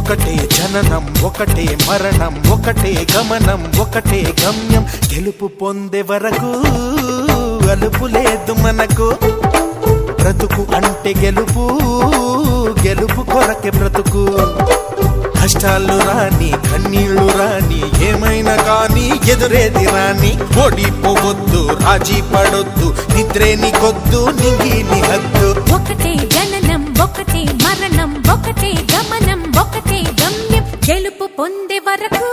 ఒకటే జననం ఒకటే మరణం ఒకటే గమనం ఒకటే గమ్యం గెలుపు పొందే వరకు అలుపు లేదు మనకు బ్రతుకు అంటే గెలుపు గెలుపు కొరకే బ్రతుకు కష్టాలు రాని కన్నీళ్లు రాని ఏమైనా కానీ ఎదురేది రాని ఓడిపోవద్దు రాజీ పడొద్దు నిద్రే నీకొద్దు నింగి నీ హద్దు ఒకటే జననం ఒకటే మరణం ఒకటే గమనం ఒకటే గమ్యం గెలుపు పొందే వరకు